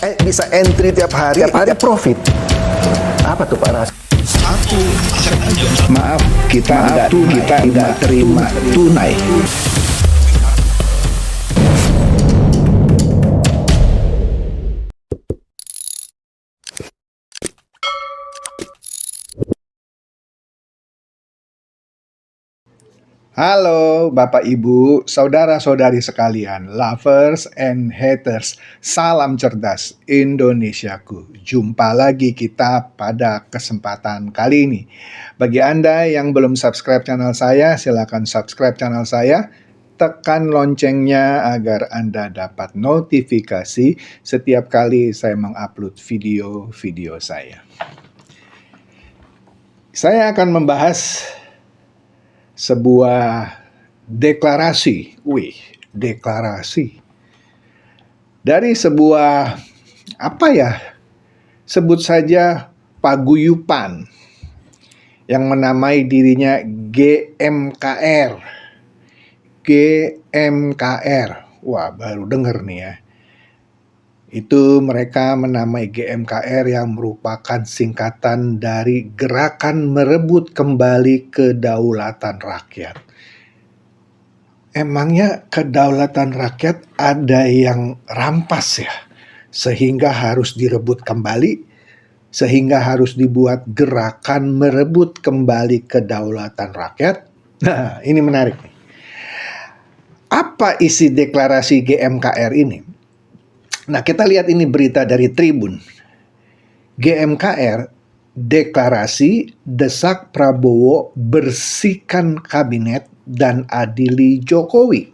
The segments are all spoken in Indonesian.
Bisa entry tiap hari profit. Apa tuh Pak Ras? Maaf, kita nggak terima tunai. Halo Bapak Ibu, saudara-saudari sekalian, lovers and haters, salam cerdas Indonesiaku. Jumpa lagi kita pada kesempatan kali ini. Bagi Anda yang belum subscribe channel saya, silakan subscribe channel saya. Tekan loncengnya agar Anda dapat notifikasi setiap kali saya mengupload video-video saya. Saya akan membahas sebuah deklarasi, deklarasi dari sebuah sebut saja paguyupan yang menamai dirinya GMKR. Wah, baru denger nih ya. Itu mereka menamai GMKR yang merupakan singkatan dari Gerakan Merebut Kembali Kedaulatan Rakyat. Emangnya kedaulatan rakyat ada yang rampas ya? Sehingga harus direbut kembali? Sehingga harus dibuat gerakan merebut kembali kedaulatan rakyat? Nah, ini menarik nih. Apa isi deklarasi GMKR ini? Nah, kita lihat ini berita dari Tribun. GMKR deklarasi desak Prabowo bersihkan kabinet dan adili Jokowi.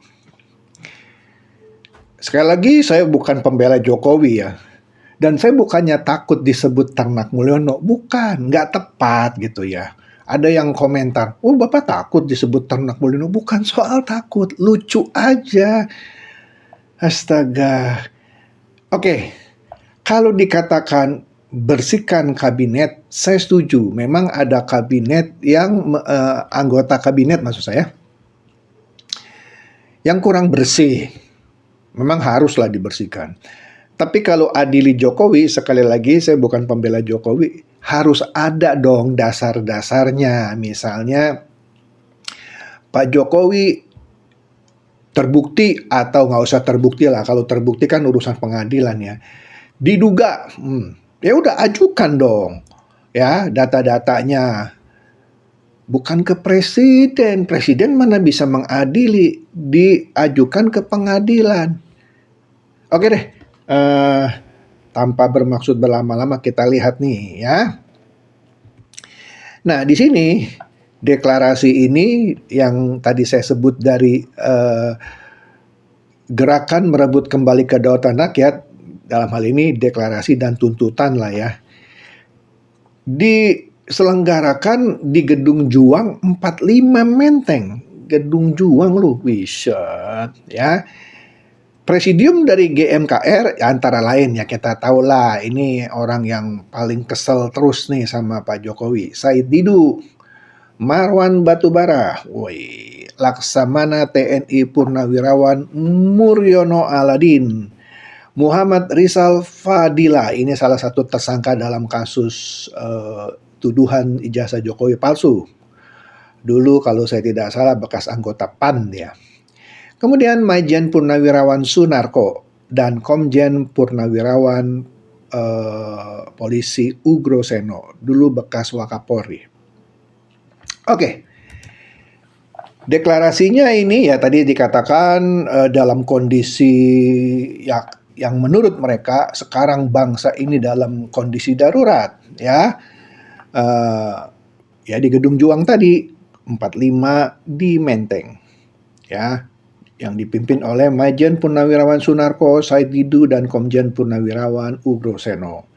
Sekali lagi, saya bukan pembela Jokowi ya. Dan saya bukannya takut disebut Ternak Mulyono. Bukan, nggak tepat gitu ya. Ada yang komentar, oh Bapak takut disebut Ternak Mulyono. Bukan soal takut, lucu aja. Astaga. Oke, kalau dikatakan bersihkan kabinet, saya setuju. Memang ada kabinet yang anggota kabinet maksud saya yang kurang bersih. Memang haruslah dibersihkan. Tapi kalau adili Jokowi, sekali lagi saya bukan pembela Jokowi, harus ada dong dasar-dasarnya. Misalnya Pak Jokowi terbukti atau nggak usah terbukti lah, kalau terbukti kan urusan pengadilan ya, diduga, ya udah ajukan dong ya data-datanya, bukan ke presiden mana bisa mengadili, diajukan ke pengadilan. Oke deh, tanpa bermaksud berlama-lama kita lihat nih ya. Nah, di sini deklarasi ini yang tadi saya sebut dari gerakan merebut kembali kedaulatan rakyat, dalam hal ini deklarasi dan tuntutan lah ya, diselenggarakan di Gedung Juang 45 Menteng. Gedung Juang loh, wiset ya. Presidium dari GMKR antara lain ya, kita tahu lah ini orang yang paling kesel terus nih sama Pak Jokowi, Said Didu, Marwan Batubara, Laksamana TNI Purnawirawan Muryono Aladin, Muhammad Rizal Fadila, ini salah satu tersangka dalam kasus tuduhan ijazah Jokowi palsu. Dulu kalau saya tidak salah bekas anggota PAN dia. Kemudian Majen Purnawirawan Sunarko dan Komjen Purnawirawan Polisi Ugroseno, dulu bekas Wakapolri. Oke, deklarasinya ini ya tadi dikatakan dalam kondisi yang menurut mereka sekarang bangsa ini dalam kondisi darurat ya. Ya di Gedung Juang tadi 45 di Menteng ya, yang dipimpin oleh Majen Purnawirawan Sunarko, Said Didu, dan Komjen Purnawirawan Ugroseno.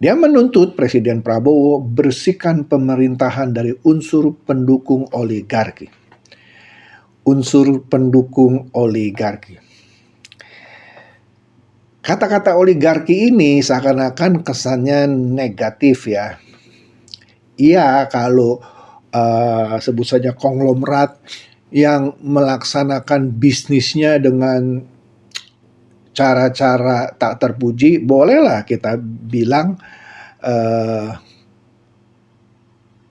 Dia menuntut Presiden Prabowo bersihkan pemerintahan dari unsur pendukung oligarki. Unsur pendukung oligarki. Kata-kata oligarki ini seakan-akan kesannya negatif ya. Iya, kalau sebut saja konglomerat yang melaksanakan bisnisnya dengan cara-cara tak terpuji, bolehlah kita bilang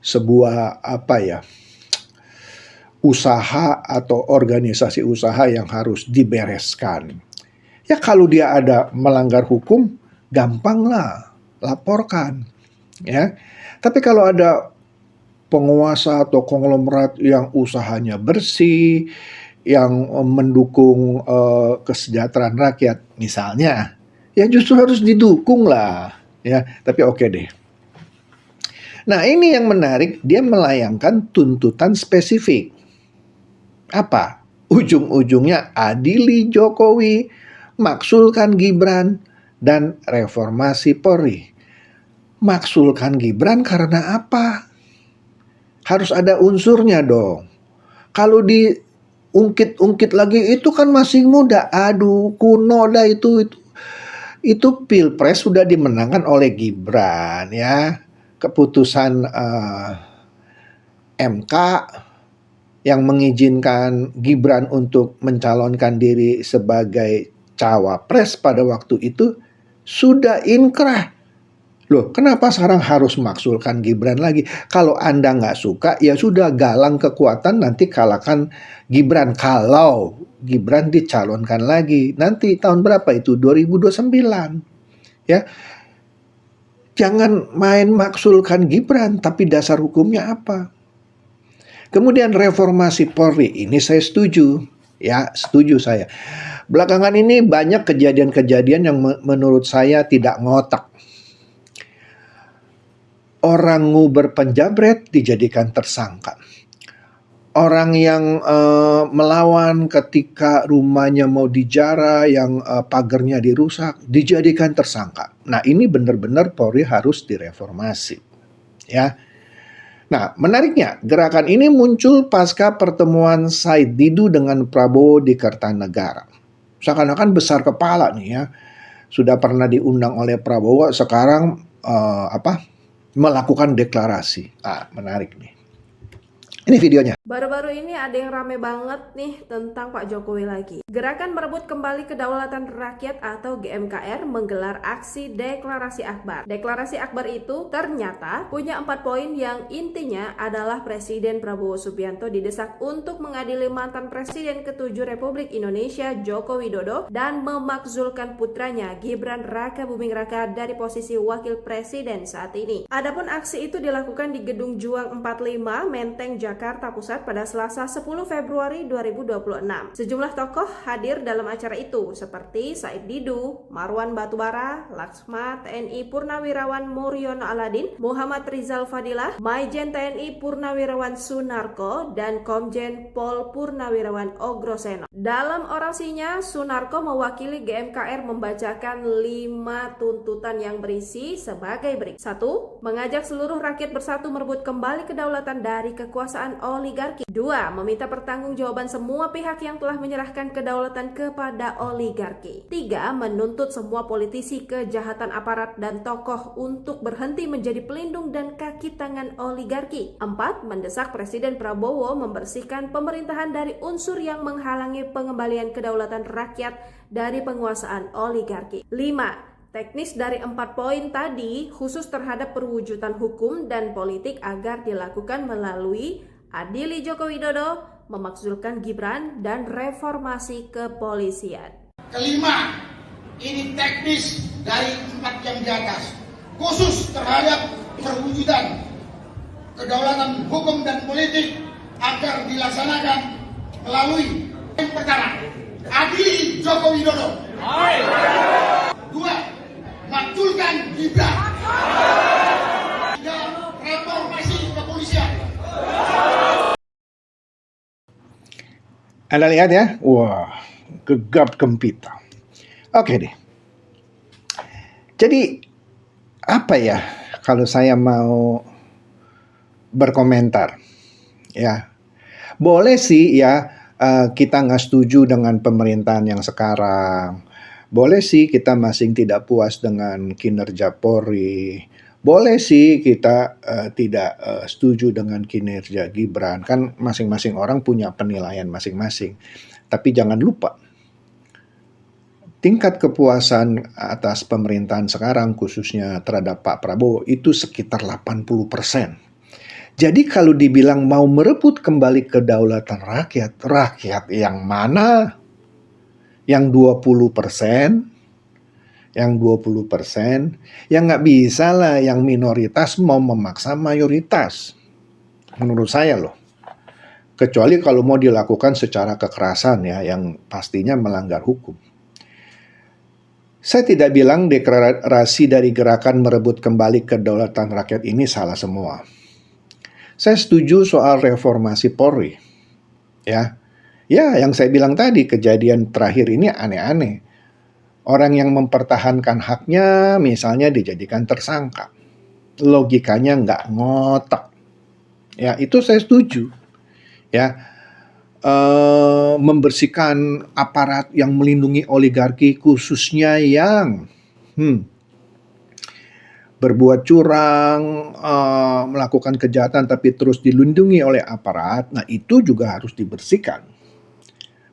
sebuah usaha atau organisasi usaha yang harus dibereskan. Ya kalau dia ada melanggar hukum, gampanglah laporkan, ya. Tapi kalau ada penguasa atau konglomerat yang usahanya bersih, yang mendukung kesejahteraan rakyat misalnya, ya justru harus didukung lah, ya. Tapi oke deh. Nah ini yang menarik, dia melayangkan tuntutan spesifik. Apa? Ujung-ujungnya adili Jokowi, maksulkan Gibran, dan reformasi Polri. Maksulkan Gibran karena apa? Harus ada unsurnya dong. Kalau diungkit-ungkit lagi itu kan masih muda. Aduh, kuno dah itu. Itu Pilpres sudah dimenangkan oleh Gibran, ya. Keputusan MK yang mengizinkan Gibran untuk mencalonkan diri sebagai cawapres pada waktu itu sudah inkrah. Loh, kenapa sekarang harus maksulkan Gibran lagi? Kalau Anda nggak suka, ya sudah galang kekuatan nanti kalahkan Gibran. Kalau Gibran dicalonkan lagi, nanti tahun berapa itu? 2029. Ya, jangan main maksulkan Gibran, tapi dasar hukumnya apa? Kemudian reformasi Polri, ini saya setuju. Ya, setuju saya. Belakangan ini banyak kejadian-kejadian yang menurut saya tidak ngotak. Orang nguber penjabret dijadikan tersangka. Orang yang melawan ketika rumahnya mau dijarah, yang pagarnya dirusak, dijadikan tersangka. Nah ini benar-benar Polri harus direformasi. Ya. Nah menariknya, gerakan ini muncul pasca pertemuan Said Didu dengan Prabowo di Kertanegara. Seakan-akan besar kepala nih ya. Sudah pernah diundang oleh Prabowo, sekarang melakukan deklarasi. Menarik nih. Ini videonya. Baru-baru ini ada yang rame banget nih tentang Pak Jokowi lagi. Gerakan merebut kembali kedaulatan rakyat atau GMKR menggelar aksi deklarasi akbar. Deklarasi akbar itu ternyata punya 4 poin yang intinya adalah Presiden Prabowo Subianto didesak untuk mengadili mantan Presiden ke-7 Republik Indonesia Joko Widodo dan memakzulkan putranya Gibran Raka Buming Raka dari posisi Wakil Presiden saat ini. Adapun aksi itu dilakukan di Gedung Juang 45 Menteng, Jakarta Pusat pada Selasa 10 Februari 2026. Sejumlah tokoh hadir dalam acara itu seperti Said Didu, Marwan Batubara, Laksma TNI Purnawirawan Muryono Aladin, Muhammad Rizal Fadilah, Maijen TNI Purnawirawan Sunarko, dan Komjen Pol Purnawirawan Ogroseno. Dalam orasinya, Sunarko mewakili GMKR membacakan 5 tuntutan yang berisi sebagai berikut. 1. Mengajak seluruh rakyat bersatu merebut kembali kedaulatan dari kekuasaan oligarki. 2. Meminta pertanggungjawaban semua pihak yang telah menyerahkan kedaulatan kepada oligarki. 3. Menuntut semua politisi, kejahatan aparat, dan tokoh untuk berhenti menjadi pelindung dan kaki tangan oligarki. 4. Mendesak Presiden Prabowo membersihkan pemerintahan dari unsur yang menghalangi pengembalian kedaulatan rakyat dari penguasaan oligarki. 5. Teknis dari 4 poin tadi khusus terhadap perwujudan hukum dan politik agar dilakukan melalui adili Joko Widodo, memakzulkan Gibran, dan reformasi kepolisian. Kelima, ini teknis dari 4 yang di atas, khusus terhadap perwujudan kedaulatan hukum dan politik agar dilaksanakan melalui yang pertama, adili Joko Widodo. 2. Makzulkan Gibran. 3. Reformasi kepolisian. Anda lihat ya, wah, gegap gempita. Oke deh. Jadi apa ya kalau saya mau berkomentar, ya boleh sih ya kita nggak setuju dengan pemerintahan yang sekarang. Boleh sih kita masih tidak puas dengan kinerja Polri. Boleh sih kita tidak setuju dengan kinerja Gibran. Kan masing-masing orang punya penilaian masing-masing. Tapi jangan lupa, tingkat kepuasan atas pemerintahan sekarang, khususnya terhadap Pak Prabowo, itu sekitar 80%. Jadi kalau dibilang mau merebut kembali kedaulatan rakyat, rakyat yang mana? Yang 20%? Yang 20%? Yang nggak bisa lah, yang minoritas mau memaksa mayoritas. Menurut saya loh. Kecuali kalau mau dilakukan secara kekerasan ya, yang pastinya melanggar hukum. Saya tidak bilang deklarasi dari gerakan merebut kembali kedaulatan rakyat ini salah semua. Saya setuju soal reformasi Polri. Ya, yang saya bilang tadi, kejadian terakhir ini aneh-aneh. Orang yang mempertahankan haknya misalnya dijadikan tersangka. Logikanya nggak ngotak. Ya, itu saya setuju. Ya, membersihkan aparat yang melindungi oligarki, khususnya yang berbuat curang, melakukan kejahatan tapi terus dilindungi oleh aparat. Nah, itu juga harus dibersihkan.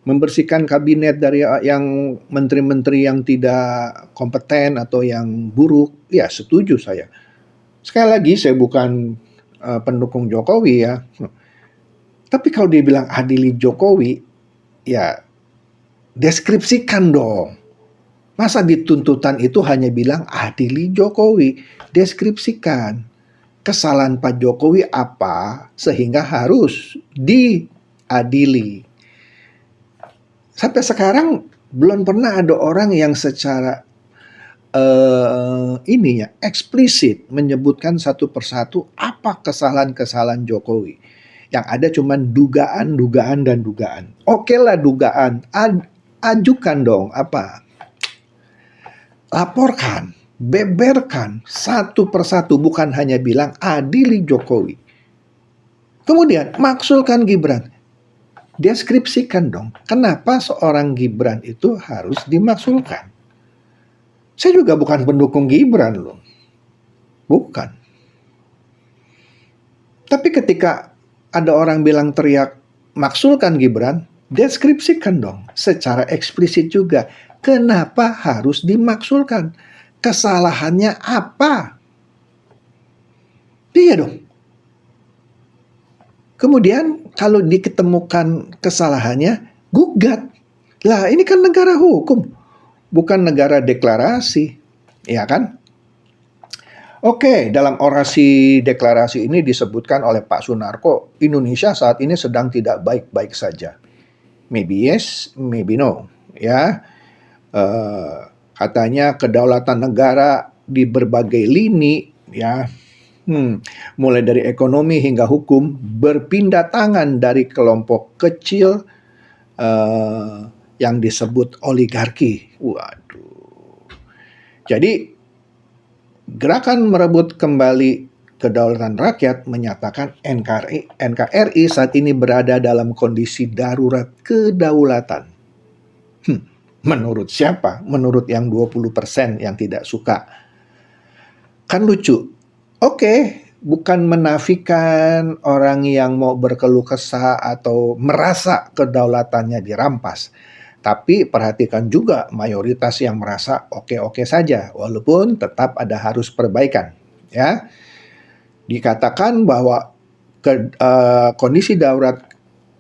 Membersihkan kabinet dari yang menteri-menteri yang tidak kompeten atau yang buruk, ya setuju saya. Sekali lagi, saya bukan pendukung Jokowi ya. Tapi kalau dia bilang adili Jokowi, ya deskripsikan dong. Masa di tuntutan itu hanya bilang adili Jokowi? Deskripsikan. Kesalahan Pak Jokowi apa sehingga harus diadili. Sampai sekarang belum pernah ada orang yang secara eksplisit menyebutkan satu persatu apa kesalahan-kesalahan Jokowi. Yang ada cuma dugaan. Oke lah dugaan, ajukan dong laporkan, beberkan satu persatu, bukan hanya bilang adili Jokowi. Kemudian maksulkan Gibran, deskripsikan dong kenapa seorang Gibran itu harus dimaksulkan. Saya juga bukan pendukung Gibran loh, bukan. Tapi ketika ada orang bilang teriak, maksulkan Gibran, deskripsikan dong secara eksplisit juga. Kenapa harus dimaksulkan? Kesalahannya apa? Iya dong. Kemudian kalau diketemukan kesalahannya, gugat. Lah ini kan negara hukum, bukan negara deklarasi. Ya kan? Oke, dalam orasi deklarasi ini disebutkan oleh Pak Sunarko, Indonesia saat ini sedang tidak baik-baik saja. Maybe yes, maybe no. Ya, katanya kedaulatan negara di berbagai lini, ya, mulai dari ekonomi hingga hukum, berpindah tangan dari kelompok kecil yang disebut oligarki. Waduh. Jadi gerakan merebut kembali kedaulatan rakyat menyatakan NKRI saat ini berada dalam kondisi darurat kedaulatan. Menurut siapa? Menurut yang 20% yang tidak suka. Kan lucu. Oke, bukan menafikan orang yang mau berkeluh kesah atau merasa kedaulatannya dirampas. Tapi perhatikan juga mayoritas yang merasa oke-oke saja, walaupun tetap ada harus perbaikan. Ya, dikatakan bahwa kondisi darurat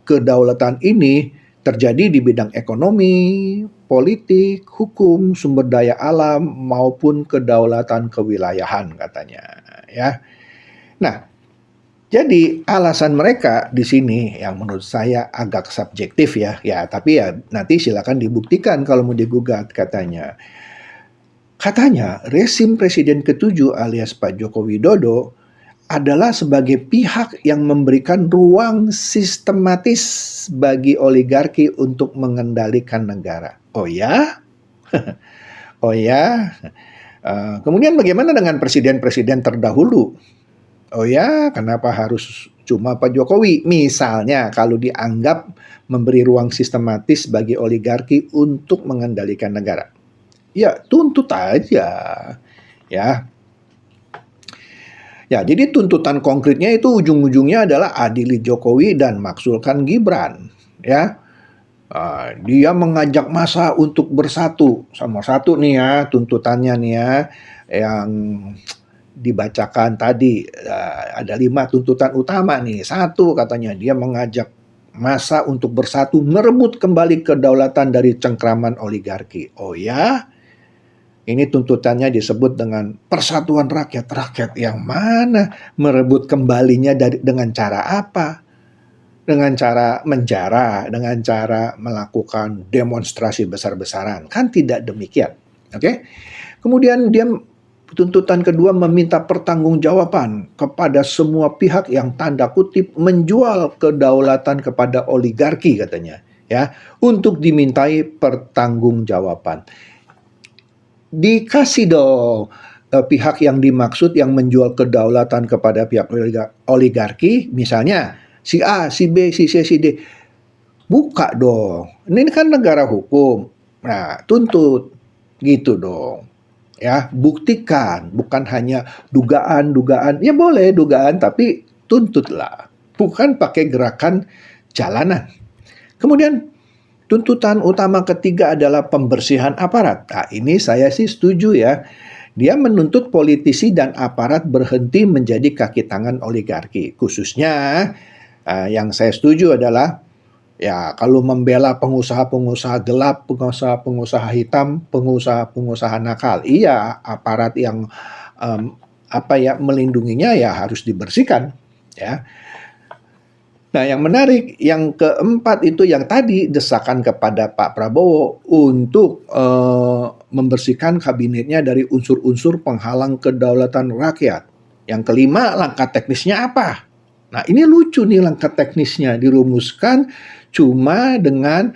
kedaulatan ini terjadi di bidang ekonomi, politik, hukum, sumber daya alam maupun kedaulatan kewilayahan katanya. Ya, nah. Jadi alasan mereka di sini yang menurut saya agak subjektif ya, tapi ya nanti silakan dibuktikan kalau mau digugat katanya. Katanya rezim Presiden ke-7 alias Pak Joko Widodo adalah sebagai pihak yang memberikan ruang sistematis bagi oligarki untuk mengendalikan negara. Oh ya? Oh ya? Kemudian bagaimana dengan presiden-presiden terdahulu? Oh ya, kenapa harus cuma Pak Jokowi? Misalnya kalau dianggap memberi ruang sistematis bagi oligarki untuk mengendalikan negara. Ya, tuntut aja. Ya. Ya, jadi tuntutan konkretnya itu ujung-ujungnya adalah adili Jokowi dan maksulkan Gibran. Ya. Dia mengajak massa untuk bersatu. Sama satu nih ya, tuntutannya nih ya, yang dibacakan tadi. Ada 5 tuntutan utama nih. 1 katanya, dia mengajak massa untuk bersatu, merebut kembali kedaulatan dari cengkraman oligarki. Oh ya? Ini tuntutannya disebut dengan persatuan rakyat. Rakyat yang mana? Merebut kembalinya dengan cara apa? Dengan cara menjara, dengan cara melakukan demonstrasi besar-besaran. Kan tidak demikian. Oke? Kemudian dia tuntutan kedua meminta pertanggungjawaban kepada semua pihak yang tanda kutip menjual kedaulatan kepada oligarki katanya, ya, untuk dimintai pertanggungjawaban. Dikasih dong pihak yang dimaksud yang menjual kedaulatan kepada pihak oligarki, misalnya si A, si B, si C, si D. Buka dong. Ini kan negara hukum. Nah, tuntut. Gitu dong. Ya, buktikan. Bukan hanya dugaan-dugaan. Ya boleh dugaan, tapi tuntutlah. Bukan pakai gerakan jalanan. Kemudian, tuntutan utama ketiga adalah pembersihan aparat. Nah, ini saya sih setuju ya. Dia menuntut politisi dan aparat berhenti menjadi kaki tangan oligarki. Khususnya, yang saya setuju adalah ya kalau membela pengusaha-pengusaha gelap, pengusaha-pengusaha hitam, pengusaha-pengusaha nakal, iya aparat yang melindunginya ya harus dibersihkan, ya. Nah, yang menarik, yang keempat itu yang tadi desakan kepada Pak Prabowo untuk membersihkan kabinetnya dari unsur-unsur penghalang kedaulatan rakyat. Yang kelima, langkah teknisnya apa? Nah, ini lucu nih langkah teknisnya, dirumuskan cuma dengan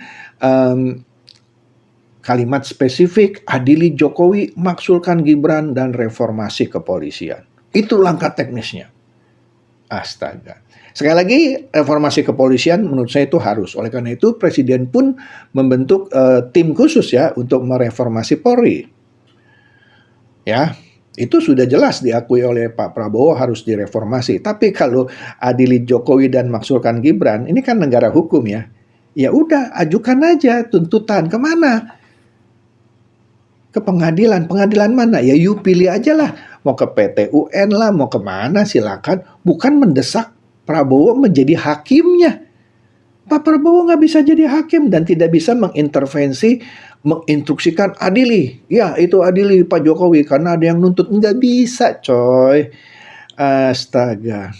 kalimat spesifik, adili Jokowi, maksulkan Gibran, dan reformasi kepolisian. Itu langkah teknisnya. Astaga. Sekali lagi, reformasi kepolisian menurut saya itu harus. Oleh karena itu, Presiden pun membentuk tim khusus ya untuk mereformasi Polri. Ya. Itu sudah jelas diakui oleh Pak Prabowo harus direformasi. Tapi kalau adili Jokowi dan maksulkan Gibran, ini kan negara hukum ya. Ya udah, ajukan aja tuntutan. Kemana? Ke pengadilan. Pengadilan mana? Ya you pilih aja lah. Mau ke PT UN lah, mau kemana silakan. Bukan mendesak Prabowo menjadi hakimnya. Pak Prabowo nggak bisa jadi hakim dan tidak bisa mengintervensi, menginstruksikan adili. Ya, itu adili Pak Jokowi karena ada yang nuntut. Nggak bisa, coy. Astaga.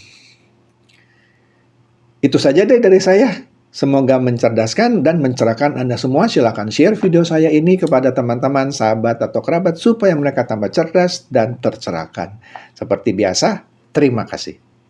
Itu saja deh dari saya. Semoga mencerdaskan dan mencerahkan Anda semua. Silakan share video saya ini kepada teman-teman, sahabat, atau kerabat supaya mereka tambah cerdas dan tercerahkan. Seperti biasa, terima kasih.